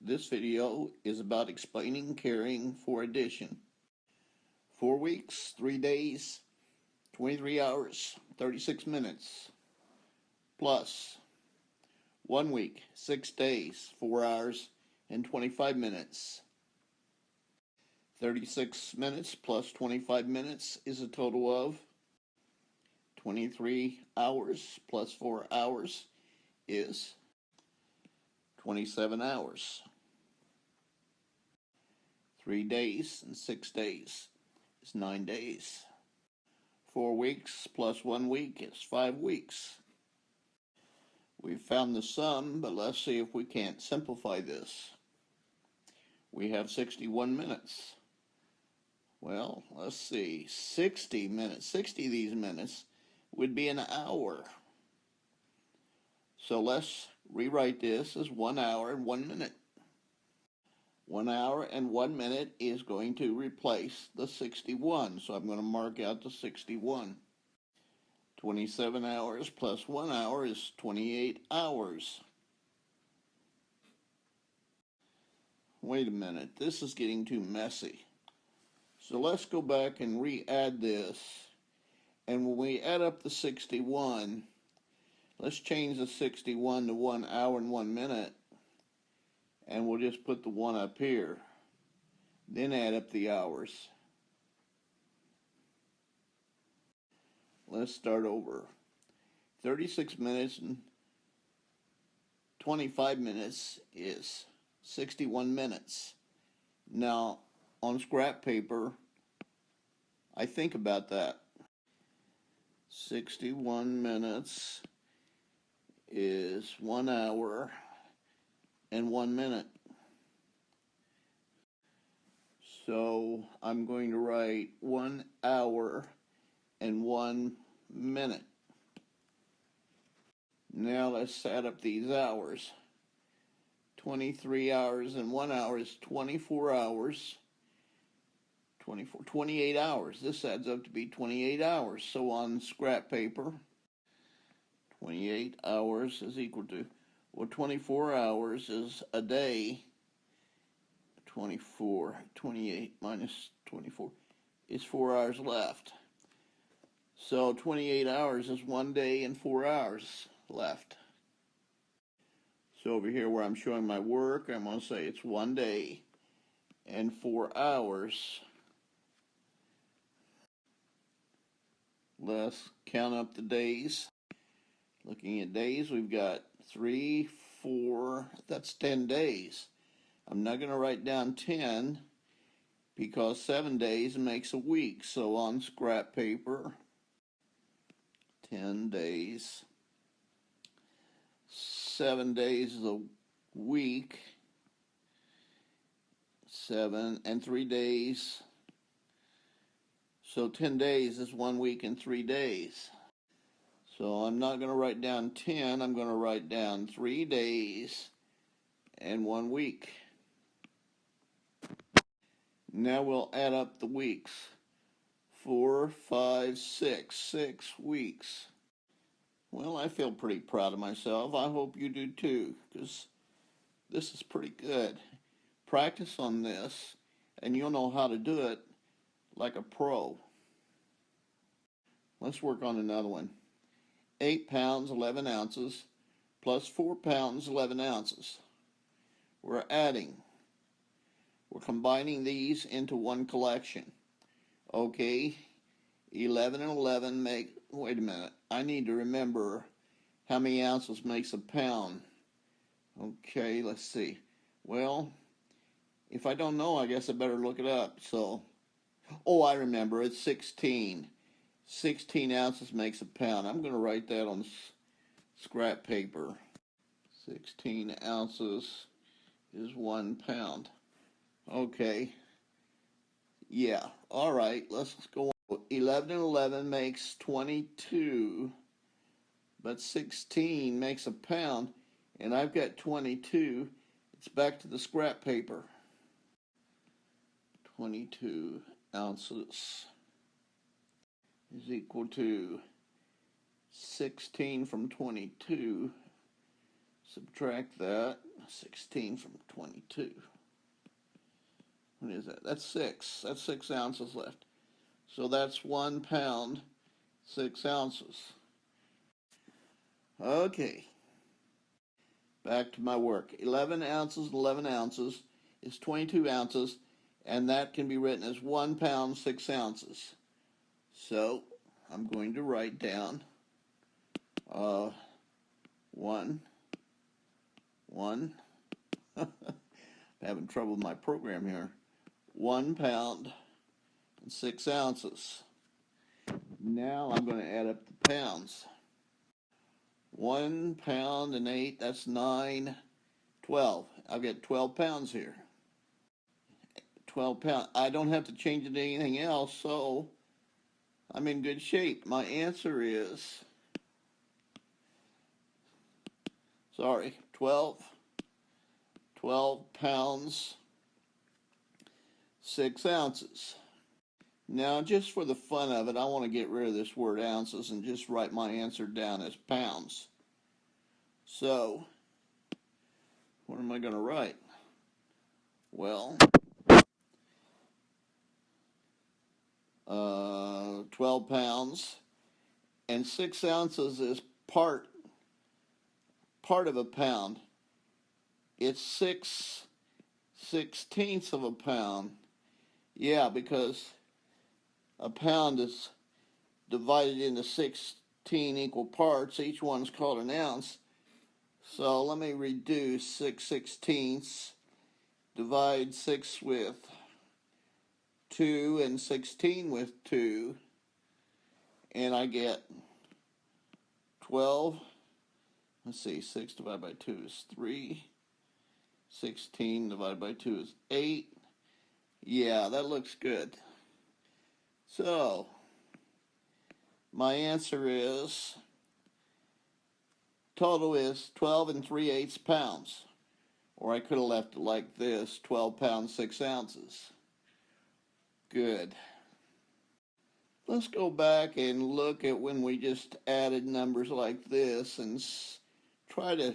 This video is about explaining carrying for addition. 4 weeks, 3 days, 23 hours, 36 minutes, plus 1 week, 6 days, 4 hours, and 25 minutes. 36 minutes plus 25 minutes is a total of 23 hours plus 4 hours is 27 hours. 3 days and 6 days is 9 days. 4 weeks plus 1 week is 5 weeks. We've found the sum, but let's see if we can't simplify this. We have 61 minutes. Well, let's see, 60 minutes, 60 of these minutes would be an hour. So let's rewrite this as 1 hour and 1 minute. 1 hour and 1 minute is going to replace the 61, so I'm going to mark out the 61. 27 hours plus 1 hour is 28 hours. Wait a minute, this is getting too messy. So let's go back and re-add this. And when we add up the 61, let's change the 61 to 1 hour and 1 minute. And we'll just put the 1 up here. Then add up the hours. Let's start over. 36 minutes and 25 minutes is 61 minutes. Now, on scrap paper, I think about that. 61 minutes is 1 hour and 1 minute. So I'm going to write 1 hour and 1 minute. Now let's add up these hours. 23 hours and 1 hour is 24 hours. 28 hours. This adds up to be 28 hours. So on scrap paper, 28 hours is equal to, well, 24 hours is a day. 28 minus 24 is 4 hours left. So 28 hours is 1 day and 4 hours left. So over here where I'm showing my work, I'm going to say it's 1 day and 4 hours. Let's count up the days. Looking at days, we've got 3, 4, that's 10 days. I'm not going to write down 10 because 7 days makes a week. So on scrap paper, 10 days. 7 days is a week. 7 and 3 days. So 10 days is 1 week and 3 days. So I'm not going to write down 10. I'm going to write down 3 days and 1 week. Now we'll add up the weeks. 4, 5, 6. 6 weeks. Well, I feel pretty proud of myself. I hope you do too, because this is pretty good. Practice on this, and you'll know how to do it like a pro. Let's work on another one. 8 pounds, 11 ounces, plus 4 pounds, 11 ounces. We're adding. We're combining these into one collection. Okay, 11 and 11 make, wait a minute, I need to remember how many ounces makes a pound. Okay, let's see. Well, if I don't know, I guess I better look it up. So, oh, I remember, it's 16. 16 ounces makes a pound. I'm going to write that on scrap paper. 16 ounces is 1 pound. Okay. Yeah. All right. Let's go on. 11 and 11 makes 22. But 16 makes a pound. And I've got 22. It's back to the scrap paper. 22 ounces is equal to 16 from 22. Subtract that, 16 from 22. What is that? That's 6. That's 6 ounces left. So that's 1 pound, 6 ounces. Okay. Back to my work. 11 ounces, 11 ounces is 22 ounces, and that can be written as 1 pound, 6 ounces. So I'm going to write down 1. I'm having trouble with my program here. 1 pound and 6 ounces. Now I'm going to add up the pounds. 1 pound and 8, that's 9, 12. I've got 12 pounds here. 12 pounds. I don't have to change it to anything else, so I'm in good shape. My answer is, 12 pounds, 6 ounces. Now, just for the fun of it, I want to get rid of this word ounces and just write my answer down as pounds. So, what am I going to write? Well, 12 pounds and 6 ounces is part of a pound. It's 6/16 of a pound. Yeah, because a pound is divided into 16 equal parts. Each one's called an ounce. So let me reduce 6/16, divide 6 with 2 and 16 with 2, and I get 12. Let's see, 6 divided by 2 is 3. 16 divided by 2 is 8. Yeah, that looks good. So, my answer is, total is 12 3/8 pounds. Or I could have left it like this, 12 pounds, 6 ounces. Good. Let's go back and look at when we just added numbers like this and try to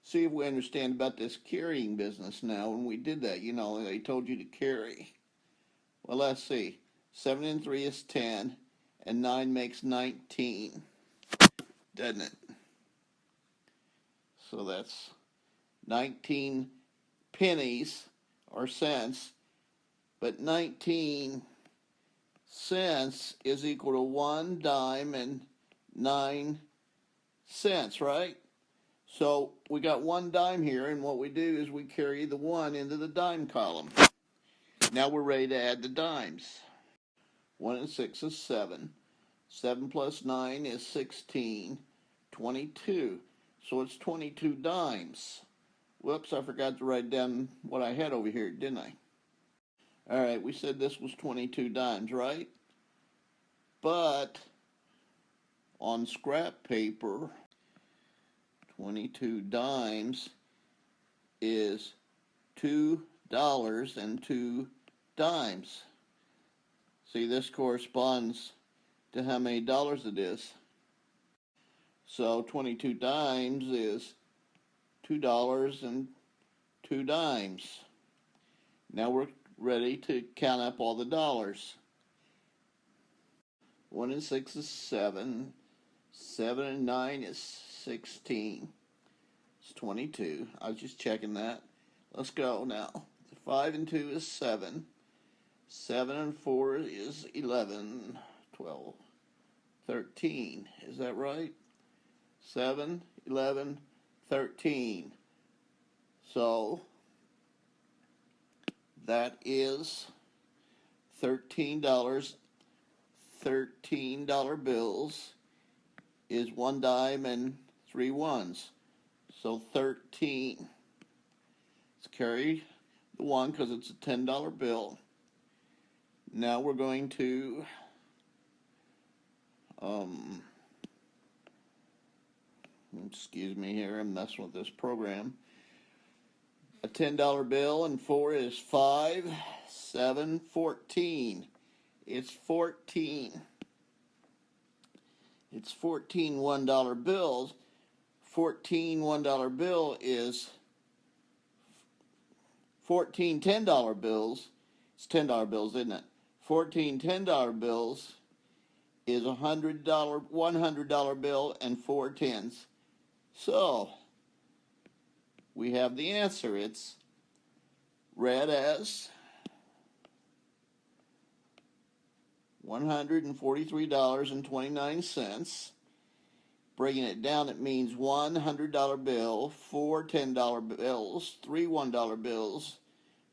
see if we understand about this carrying business now. When we did that, you know, they told you to carry. Well, let's see. 7 and 3 is 10, and 9 makes 19, doesn't it? So that's 19 pennies or cents, but 19 cents is equal to 1 dime and 9 cents, right? So we got 1 dime here, and what we do is we carry the 1 into the dime column. Now we're ready to add the dimes. 1 and 6 is 7. 7 plus 9 is 16. 22. So it's 22 dimes. Whoops, I forgot to write down what I had over here, didn't I? All right, we said this was 22 dimes, right? But on scrap paper, 22 dimes is $2 and 2 dimes. See, this corresponds to how many dollars it is. So 22 dimes is $2 and 2 dimes. Now we're ready to count up all the dollars. 1 and 6 is 7. 7 and 9 is 16. It's 22. I was just checking that. Let's go now. 5 and 2 is 7. 7 and 4 is 11. 12. 13. Is that right? 7, 11, 13. So that is $13. $13 bills is 1 dime and 3 ones. So 13. Let's carry the 1 because it's a $10 bill. Now we're going to excuse me here, I'm messing with this program. A $10 bill and 4 is 5, 7, 14. It's 14. It's 14 $1 bills. 14 $1 bill is 14 $10 bills. It's $10 bills, isn't it? 14 $10 bills is $100 bill and 4 tens. So we have the answer. It's read as $143.29. Breaking it down, it means one $100 bill, 4 $10 bills, 3 $1 bills,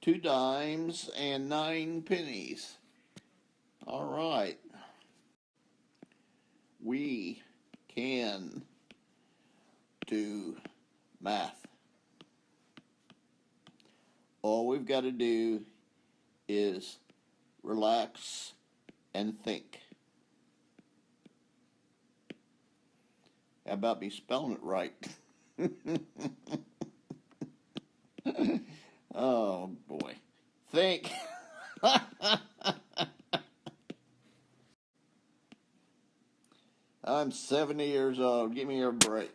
2 dimes, and 9 pennies. All right. We can do math. All we've got to do is relax and think. How about me spelling it right? Oh, boy. Think. I'm 70 years old. Give me a break.